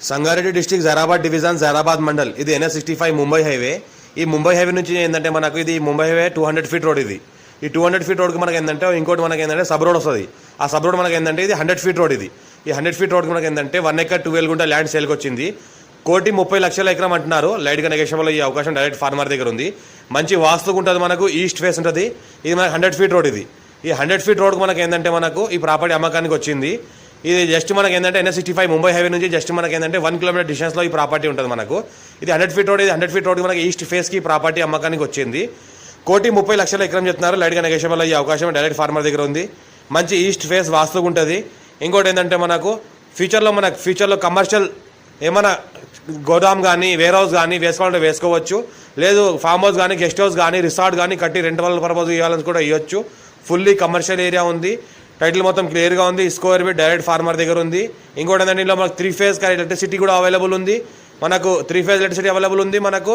Sangareddy district Zaheerabad division Zaheerabad mandal ఇది NH65 Mumbai highway. ఈ Mumbai highway నుంచి ఏంటంటే మనకు ఇది ముంబై హైవే 200 ఫీట్ రోడ్. ఇది ఈ 200 ఫీట్ రోడ్కి మనకి ఏంటంటే ఇంకోటి మనకి ఏంటంటే సబ్ రోడ్ వస్తుంది. ఆ సబ్ రోడ్ మనకి ఏంటంటే ఇది 100 ఫీట్ రోడ్. ఈ 100 ఫీట్ రోడ్కి మనకి ఏంటంటే 1 ఎకర్ 12 గుంట ల్యాండ్ సేల్కి వచ్చింది. 1,30,00,000 ఎకరం అంటున్నారు. లైట్గా నెగోషియబుల్ ఈ అవకాశం డైరెక్ట్ ఫార్మర్ దగ్గర ఉంది. మంచి వాస్తుగా ఉంటుంది. మనకు ఈస్ట్ ఫేస్ ఉంటుంది. ఇది మనకి 100 ఫీట్ రోడ్. ఈ 100 ఫీట్ రోడ్కి మనకి ఏంటంటే మనకు ఈ ప్రాపర్టీ అమ్మకానికి వచ్చింది. ఇది జస్ట్ మనకి ఏంటంటే NH65 ముంబై హైవే నుంచి జస్ట్ మనకి ఏంటంటే 1 కిలోమీటర్ డిస్టెన్స్లో ఈ ప్రాపర్టీ ఉంటుంది మనకు. ఇది 100 ఫీట్ రోడ్. ఇది 100 ఫీట్ రోడ్కి మనకి ఈస్ట్ ఫేస్కి ఈ ప్రాపర్టీ అమ్మకానికి వచ్చింది. 1,30,00,000 ఎకరం చెప్తున్నారు. లైట్గా నెగోషియబుల్ ఈ అవకాశం డైరెక్ట్ ఫార్మర్ దగ్గర ఉంది. మంచి ఈస్ట్ ఫేస్ వాస్తుగా ఉంటుంది. ఇంకోటి ఏంటంటే మనకు ఫ్యూచర్లో కమర్షియల్ ఏమైనా గోదాం కానీ వేర్ హౌస్ కానీ వేసుకోవాలంటే వేసుకోవచ్చు. లేదు ఫామ్ హౌస్ కానీ గెస్ట్ హౌస్ కానీ రిసార్ట్ కానీ కట్టి రెంట్ వల్ల పర్పస్ ఇవ్వాలని కూడా ఇవ్వచ్చు. ఫుల్లీ కమర్షియల్ ఏరియా ఉంది. టైటిల్ మొత్తం క్లియర్గా ఉంది. స్క్వేర్ ఫీట్ డైరెక్ట్ ఫార్మర్ దగ్గర ఉంది. ఇంకోటి ఏంటంటే ఇందులో మనకు 3 ఫేజ్ ఎలక్ట్రిసిటీ కూడా అవైలబుల్ ఉంది. మనకు 3 ఫేజ్ ఎలక్ట్రిసిటీ అవైలబుల్ ఉంది. మనకు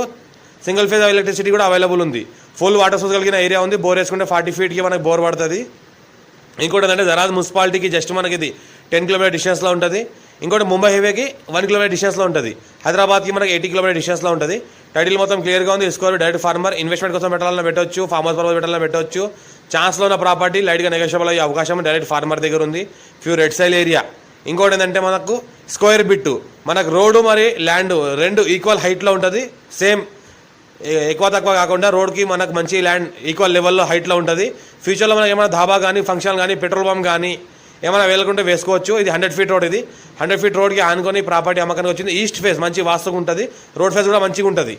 సింగిల్ ఫేజ్ ఎలక్ట్రిసిటీ కూడా అవైలబుల్ ఉంది. ఫుల్ వాటర్ సోర్స్ కలిగిన ఏరియా ఉంది. బోర్ వేసుకుంటే 40 ఫీట్కి మనకు బోర్ పడుతుంది. ఇంకోటి ఏంటంటే జరాద్ మున్సిపాలిటీకి జస్ట్ మనకి ఇది 10 కిలోమీటర్ డిస్టెన్స్లో ఉంటుంది. ఇంకోటి ముంబై హైవేకి 1 కిలోమీటర్ డిస్టెన్స్లో ఉంటుంది. హైదరాబాద్కి మనకి 80 కిలోమీటర్ డిస్టెన్స్లో ఉంటుంది. టైటిల్ మొత్తం క్లియర్గా ఉంది. స్క్వేర్ డైరెక్ట్ ఫార్మర్ ఇన్వెస్ట్మెంట్ కోసం పెట్టాలన్నా పెట్టవచ్చు. ఫామ్ హౌస్ పర్పస్ పెట్టాలన్నా పెట్టవచ్చు. ఛాన్స్లో ఉన్న ప్రాపర్టీ లైట్గా నెగోషియబుల్ అయ్యే అవకాశం డైరెక్ట్ ఫార్మర్ దగ్గర ఉంది. Pure red సైల్ area. ఇంకోటి ఏంటంటే మనకు స్క్వేర్ బిట్ మనకు రోడ్డు మరి ల్యాండ్ రెండు ఈక్వల్ హైట్లో ఉంటుంది. సేమ్ ఎక్కువ తక్కువ కాకుండా రోడ్కి మనకు మంచి ల్యాండ్ ఈక్వల్ లెవెల్లో హైట్లో ఉంటుంది. ఫ్యూచర్లో మనకి ఏమైనా ధాబా కానీ ఫంక్షన్ కానీ పెట్రోల్ పంప్ కానీ ఏమైనా వెళ్ళకుంటే వేసుకోవచ్చు. ఇది 100 ఫీట్ రోడ్. ఇది 100 ఫీట్ రోడ్కి ఆనుకొని ప్రాపర్టీ అమ్మకానికి వచ్చింది. ఈస్ట్ ఫేస్ మంచి వాస్తుగా ఉంటుంది. రోడ్ ఫేస్ కూడా మంచిగా ఉంటుంది.